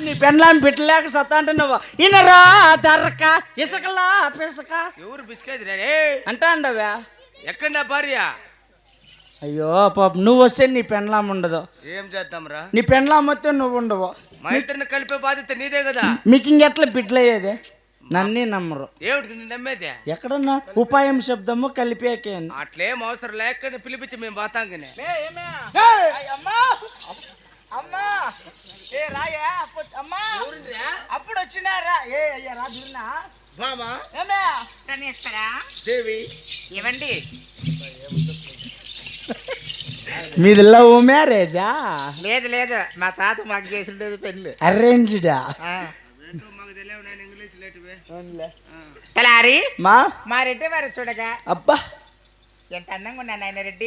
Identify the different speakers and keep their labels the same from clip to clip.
Speaker 1: నీ పెండ్లాం పెట్టలేక సత్తా అంటున్నావు. ఇనరా దర్రక ఇసకలా పిసక
Speaker 2: ఎవరు బిస్కెట్
Speaker 1: అంటా అండవా?
Speaker 2: ఎక్కడ నా భార్య?
Speaker 1: అయ్యో పాప, నువ్వు వస్తే నీ పెండ్లాం ఉండదు.
Speaker 2: ఏం చేద్దాంరా?
Speaker 1: నీ పెండ్లాం వస్తే నువ్వు ఉండవు.
Speaker 2: మా ఇద్దరిని కలిపే బాధ్యత నీదే కదా.
Speaker 1: మీకు ఇంకెట్లా పిట్లయ్యేది? నన్నే నమ్మరు.
Speaker 2: ఏమిటి నిన్ను నమ్మేదే?
Speaker 1: ఎక్కడన్నా ఉపాయం శబ్దము కలిపేకే.
Speaker 2: అట్లేం అవసరం లేక పిలిపించి మేము పోతాంగానే.
Speaker 1: అప్పుడు వచ్చినారా? ఏ అయ్యా రాజున్నా
Speaker 2: బామా
Speaker 3: దేవి ఇవ్వండి.
Speaker 1: మీది లవ్ మ్యారేజా?
Speaker 3: లేదు లేదు, మా తాత మాకు చేసిండేది పెళ్ళి.
Speaker 1: అరేంజ్డా?
Speaker 3: తలారి
Speaker 1: మా
Speaker 3: రెడ్డి వారు చూడగా
Speaker 1: అబ్బా
Speaker 3: ఎంత అందంగా ఉన్నాను ఆయన రెడ్డి.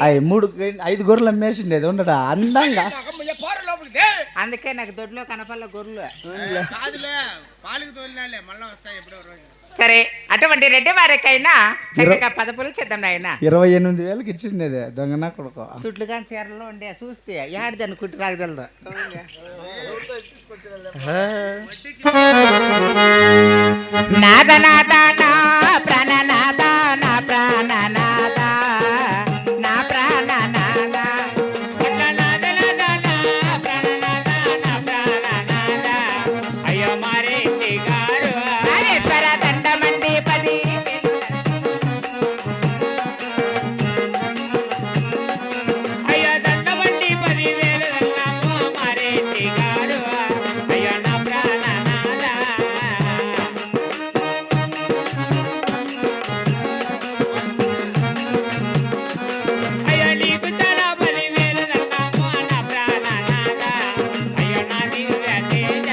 Speaker 1: 5 గొర్రెలు అమ్మేసిండేది ఉండడా అందంగా.
Speaker 3: అందుకే నాకు దొడ్లో కనపల్ల గొర్రెలు. సరే, అటువంటి రెడ్డి వారికైనా చక్కగా పదపులు చేద్దాం నాయన.
Speaker 1: 28,000కి ఇచ్చిండేది దొంగనా కొడుకు.
Speaker 3: చుట్లుగా చీరలో ఉండే చూస్తే ఏడాది అనుకుంటే రాగదలదు. నాద నాద నా ప్రాణనాద నా ప్రాణనాద నా ప్రాణనాద అయ్యో మారే గారు నాగేశ్వర దండమండి 10 అయ్యో దండమండి 10,000 మారే గారు అయ్యో నా ప్రాణనాద. అయ్యో నీకు చాలా 10,000 నా ప్రాణనాద అయ్యో నా దివ్య తేజ.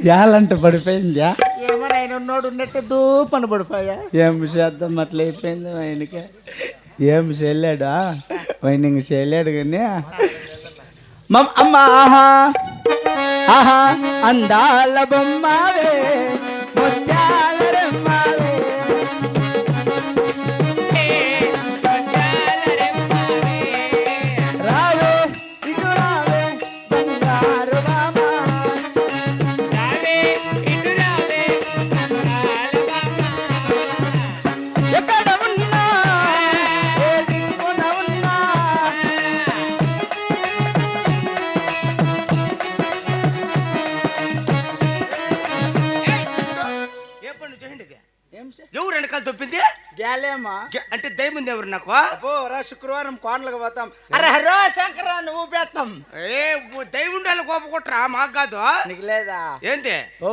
Speaker 1: యాలంటే పడిపోయిందా?
Speaker 3: ఏమో ఆయన ఉన్నోడు ఉన్నట్టు దూపని పడిపోయా.
Speaker 1: ఏం చేద్దాం, అట్లా అయిపోయింది ఆయనకి. ఏం చేయలేడా ఆయన? ఇంక చేయలేడు కానీ అమ్మ ఆహా ఆహా అందాల బొమ్మవే ముత్యాల రెమ్మవే రావే ఇటు రావే బంగారు బామా ఎక్కడ ఉన్నా ఏ దిక్కున ఉన్నా
Speaker 2: ఏ పని చేయండి?
Speaker 1: ఏం
Speaker 2: ఎవరు వెనకాల తొప్పింది?
Speaker 1: గ్యాలేమా
Speaker 2: అంటే దయముంది ఎవరు నాకు?
Speaker 1: అబ్బో రా శుక్రవారం కోండ్లకు పోతాం. అరే హరో శంకర నువ్వు పెడతాం.
Speaker 2: ఏ దయ ఉండాలి, కోప కొట్టరా మాకు కాదు.
Speaker 1: నీకు లేదా?
Speaker 2: ఏంటి?
Speaker 1: ఓ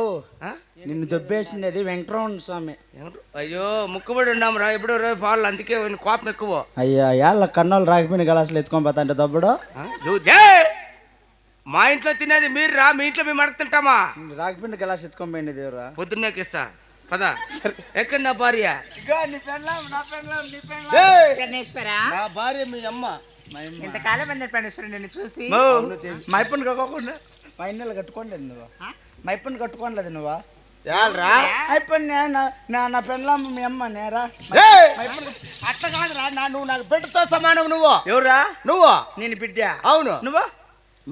Speaker 1: నిన్ను దొబ్బేసింది వెంకటరమణ స్వామి.
Speaker 2: అయ్యో ముక్కుబడి ఉన్నాం రా, ఎప్పుడో రోజు పాలు, అందుకే కోపం ఎక్కువ.
Speaker 1: అయ్యా యాళ్ళ కన్నోళ్ళు రాకపోయిన గలాసులు ఎత్తుకొని పోతా అంటే దొబ్బడు.
Speaker 2: మా ఇంట్లో తినేది మీరు రా, మీ ఇంట్లో మేము అడుగుతుంటామా?
Speaker 1: రాకపోయిన గలాస్ ఎత్తుకొని పోయింది దేవురా.
Speaker 2: పొద్దున్నేకి ఇస్తా పద. ఎక్కడ నా భార్య? నా భార్య మీ అమ్మ.
Speaker 3: ఇంతకాలం మంది ప్రణేశ్వరి నిన్ను చూసి
Speaker 1: మా ఇప్పని కట్టుకోకుండా మా ఇన్నెలు కట్టుకోలేదు నువ్వు. మా ఇప్పని కట్టుకోలేదు నువ్వు.
Speaker 2: రా
Speaker 1: అయిపోయి నా పెళ్ళం మీ అమ్మ నేరా.
Speaker 2: అట్లా కాదురా, నువ్వు నాకు బిడ్డతో సమానం. నువ్వు
Speaker 1: ఎవరా?
Speaker 2: నువ్వు
Speaker 1: నేను బిడ్డ.
Speaker 2: అవును
Speaker 1: నువ్వు?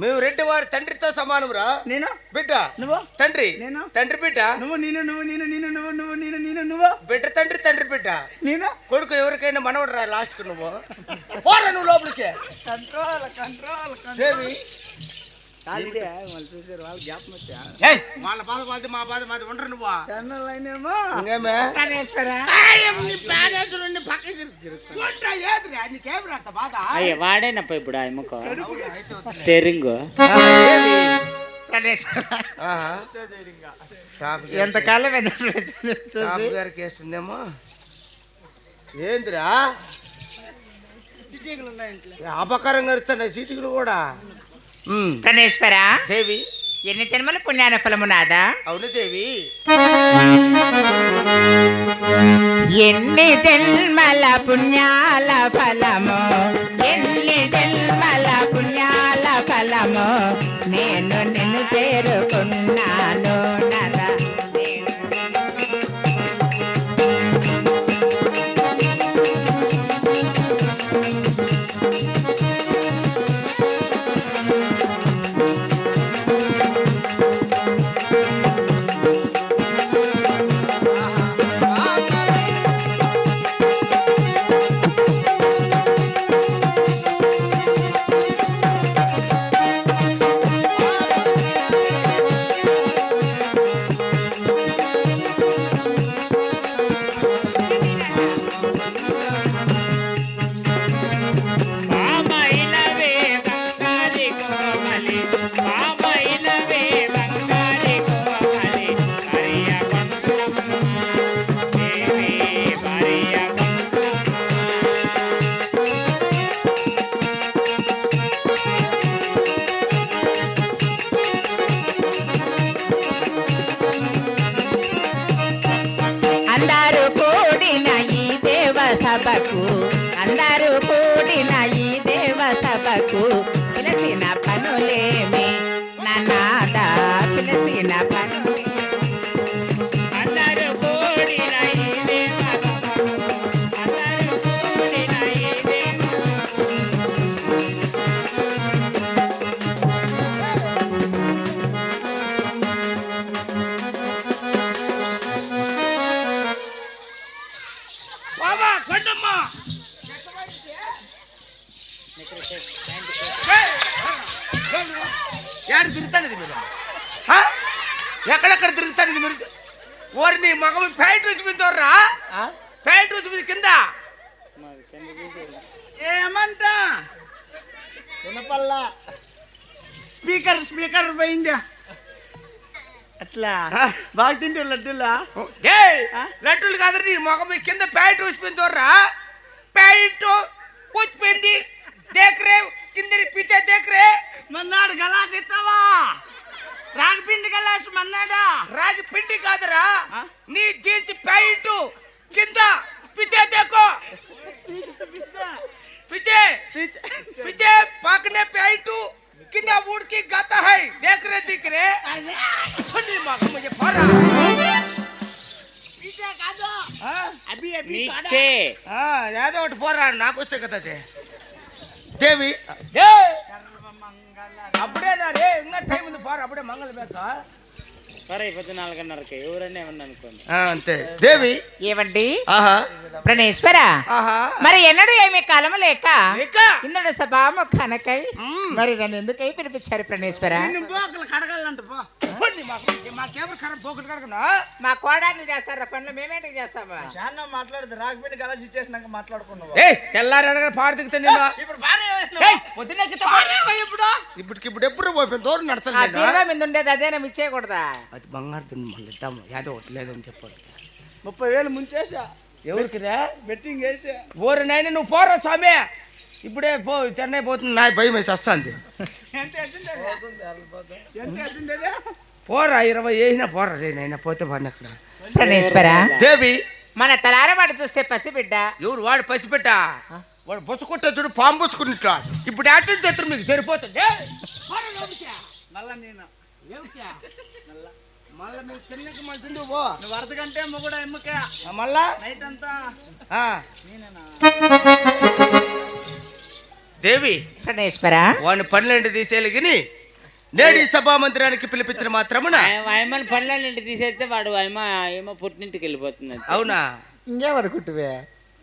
Speaker 2: మేము రెడ్డి వారి తండ్రితో సమానం రా.
Speaker 1: నేను
Speaker 2: బిడ్డ.
Speaker 1: నువ్వు?
Speaker 2: తండ్రి.
Speaker 1: నేను
Speaker 2: తండ్రి బిడ్డ.
Speaker 1: నువ్వు నేను నువ్వు నేను నేను నువ్వు నువ్వు నేను నేను నువ్వు
Speaker 2: బిడ్డ తండ్రి తండ్రి బిడ్డ.
Speaker 1: నేను
Speaker 2: కొడుకు ఎవరికైనా మనవడు రా లాస్ట్ కు. నువ్వు పోరా నువ్వు లోపలికి.
Speaker 1: కంట్రోల్ కంట్రోల్
Speaker 2: దేవి
Speaker 1: వాళ్ళు చూసారు వాళ్ళు జ్ఞాపకం వచ్చా.
Speaker 2: వాళ్ళ బాధ మాది, మా బాధ మాది. ఉండరు నువ్వు
Speaker 1: ఛానల్ అయినేమో
Speaker 3: వాడేనప్ప ఇప్పుడు ఆ ఎమ్మకో స్టెరింగ్. ఎంతకాలం
Speaker 2: గారికి వేస్తుందేమో. ఏందిరా అపకారంగా ఇస్తాడు సీటీలు కూడా.
Speaker 3: ప్రణేశ్వర
Speaker 2: దేవి
Speaker 3: ఎన్ని జన్మల పుణ్యాన ఫలము నాదా?
Speaker 2: అవును దేవి.
Speaker 3: ఎన్ని జన్మల పుణ్యాల ఫలము, ఎన్ని జన్మల పుణ్యాల ఫలము, నేను నిన్ను చేరుకున్నాను నర. సభకు అందరూ కూడిన ఈ దేవ సభకు పిలిచిన పనులేమి నాదా పిలిచిన పనులేమి
Speaker 4: అందరూ కూడిన ఈ దేవ సభకు, అందరూ కూడిన ఈ దేవ
Speaker 2: బాబా కొండమ్మ ఏడు తిరుగుతానిది మీరు ఆ? ఎక్కడెక్కడ తిరుగుతానిది మీరు ఓరిని మగ ప్యాంట్ రుచి మీద తోర్రా
Speaker 1: ఆ?
Speaker 2: ప్యాంట్ రుచి మీద కింద
Speaker 1: ఏమంట వినపల్లా స్పీకర్ పోయిందా అట్లా
Speaker 2: ఆ?
Speaker 1: బాగా తింటే లడ్డూలా
Speaker 2: ఏ లడ్డూలు కాదు నీ మగ మీద కింద ప్యాంట్ రుచి మీద తోర్రా ప్యాంట్ కూచిపోయింది దేకరే కింద పిచ్చే దేకరే
Speaker 1: మన్నాడు గలాస్ ఇస్తావా రాగిపిండి గలాస్ మన్నాడా
Speaker 2: రాగి పిండి కాదురా
Speaker 1: ఆ?
Speaker 2: నీ జీన్స్ ప్యాంటు కింద పిచ్చే దేకో పిచ్చే पिछे पाकने पे आई तू कितना वुड की गाता है देख रहे दिख रहे नहीं माँ मुझे फरा
Speaker 1: पीछे का दो अभी अभी
Speaker 4: नीचे
Speaker 2: हाँ याद है उठ फरा ना कुछ कहता थे देवी అప్పుడే నా రే ఇంకా టైం ఉంది ఫార్ అప్పుడే మంగళ బేక
Speaker 4: సరే 14:30కి ఎవరన్నా ఏమన్నా అనుకోండి
Speaker 2: అంతే దేవి
Speaker 3: ఏవండి
Speaker 2: ఆహా
Speaker 3: ప్రణేశ్వర
Speaker 2: ఆహా
Speaker 3: మరి ఎన్నడూ ఏమీ కాలము లేక
Speaker 2: లేక?
Speaker 3: ఇంద్రుడు సభాము కనకై
Speaker 2: మ్మ్.
Speaker 3: మరి నన్ను ఎందుకై పిలిపించారు ప్రణేశ్వర
Speaker 1: నిన్ను బోకలు కడగాలంట పో
Speaker 2: మాకేమో కరెంట్ పోకలు కడగనా
Speaker 3: మా కోడాట్లు చేస్తారా పనులు మేమేంటికి చేస్తామా
Speaker 1: చాలా మాట్లాడదు రాగిపిండి గలాస్ ఇచ్చేసినాక మాట్లాడుకున్నావు
Speaker 2: ఏ తెల్లారి అడగ పాడు దిగుతా నేను
Speaker 1: ఇప్పుడు బానే
Speaker 2: పొద్దున్న ఇప్పుడు ఎప్పుడు పోయిపోయింది దూరం
Speaker 3: ఆ
Speaker 2: నడచలేదు
Speaker 3: బీరువా మీద ఉండేది అదే మేము ఇచ్చేయకూడదా
Speaker 2: అది బంగారు తిని మళ్ళీ ఇద్దాము యాదో ఒకటి లేదని చెప్పాలి
Speaker 1: 30,000 ముంచేసా
Speaker 2: ఎవరికి రా
Speaker 1: బెట్టింగ్ వేసా
Speaker 2: ఓరి నాయన నువ్వు పోరా స్వామి ఇప్పుడే పో చెన్నై పోతుంది నా భయం వేసి వస్తుంది
Speaker 1: ఎంత వేసిండేది ఎంత వేసిండేది
Speaker 2: పోరా 20 వేసినా పోరా రే నాయన పోతే వాడిని అక్కడ
Speaker 3: ప్రణేశ్వర
Speaker 2: దేవి
Speaker 3: మన తలారవాడు చూస్తే పసిబిడ్డ
Speaker 2: ఎవరు వాడు పసిపెట్ట వాడు బొసుకుంటే చూడు పాము బొసుకుంటా ఇప్పుడు యాక్టివ్ తెత్తరు మీకు సరిపోతుంది
Speaker 1: మళ్ళా నేను
Speaker 2: మళ్ళీ మీరు తిన్నకి మళ్ళీ తిందు పో
Speaker 1: నువ్వు అర్ధ గంటే మొగుడ ఎమ్మకే
Speaker 2: మళ్ళా
Speaker 1: నైట్ అంతా
Speaker 2: ఆ.
Speaker 1: నేనేనా
Speaker 2: దేవి
Speaker 3: ప్రణేశ్వర
Speaker 2: వాడిని పనులేంటి తీసేయాలి కానీ నేడు ఈ సభా మందిరానికి పిలిపించిన మాత్రమున
Speaker 4: ఆయమ్మని పనులన్నింటి తీసేస్తే వాడు ఏమో పుట్టింటికి వెళ్ళిపోతుంది
Speaker 2: అవునా
Speaker 3: ఇంకేమనుకుంటువే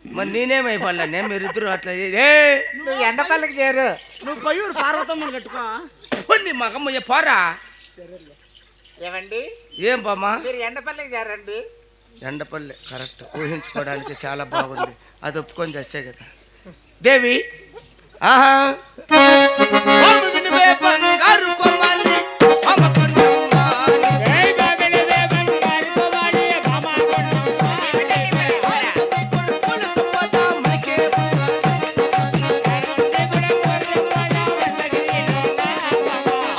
Speaker 2: మరి నేనేమైపోలే మీరిద్దరు అట్లా
Speaker 3: నువ్వు ఎండపల్లికి చేరు
Speaker 1: నువ్వు పయ్యూరు పార్వతమ్మని కట్టుకో
Speaker 2: కొన్ని మగమ్మ పోరా
Speaker 3: ఏమండి
Speaker 2: ఏం బామ్మా
Speaker 3: మీరు ఎండపల్లికి చేరండి
Speaker 2: ఎండపల్లి కరెక్ట్ ఊహించుకోవడానికి చాలా బాగుంది అది ఒప్పుకొని చేస్తే కదా దేవి ఆహా బాబు వినువే బంగారు కొమ్మాలి, అమ్మ కొండమ్మ. కొడుకులు సంపద మనకే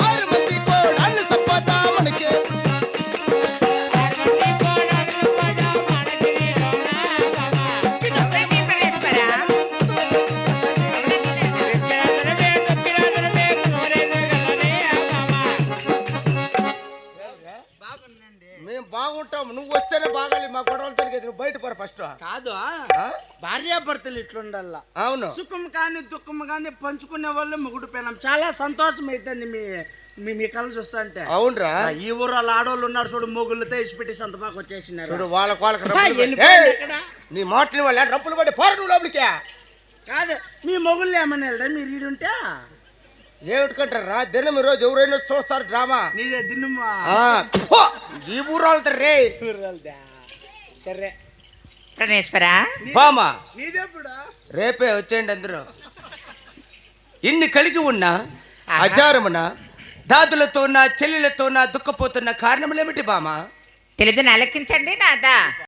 Speaker 2: ఆరు మంది కోడళ్ళు సంపద మనకే మేము బాగుంటాం నువ్వు వస్తేనే బాగాలి మా గొడవలు జరిగేది నువ్వు బయట పర ఫస్ట్
Speaker 1: కాదు భార్యాభర్తలు ఇట్లుండల్లా
Speaker 2: అవును
Speaker 1: సుఖం కానీ దుఃఖం కానీ పంచుకునే వాళ్ళు మొగుడు పెళ్ళం చాలా సంతోషం అవుతుంది మీ కళ్ళు చూస్తా అంటే
Speaker 2: అవునరా
Speaker 1: ఈ ఊరు వాళ్ళ ఆడవాళ్ళు ఉన్నారు చూడు మొగుళ్ళతో ఇచ్చిపెట్టి సంత బాగా వచ్చేసినారు
Speaker 2: చూడు వాళ్ళకి
Speaker 1: వెళ్ళిపోయింది ఎక్కడ?
Speaker 2: నీ మాటలు వాళ్ళ డబ్బులు పడి పోరు నువ్వు లోపలికే
Speaker 1: కాదు మీ మొగుళ్ళు ఏమని వెళ్దా మీరు ఈడుంటే
Speaker 2: ఏమిటికంటారా దినం ఈ రోజు ఎవరైనా చూస్తారు డ్రామా
Speaker 1: నీదే దిన్నమ్మా
Speaker 2: ఈ ఊరు రే
Speaker 1: సరే
Speaker 3: ప్రణేశ్వర
Speaker 2: బామా
Speaker 1: నీదేప్పుడు
Speaker 2: రేపే వచ్చేయండి అందరూ ఇన్ని కలిగి ఉన్నా అచారమున దాదులతో నా చెల్లెలతో నా దుఃఖపోతున్న కారణములేమిటి బామా
Speaker 3: తెలియదు నలకించండి నాదా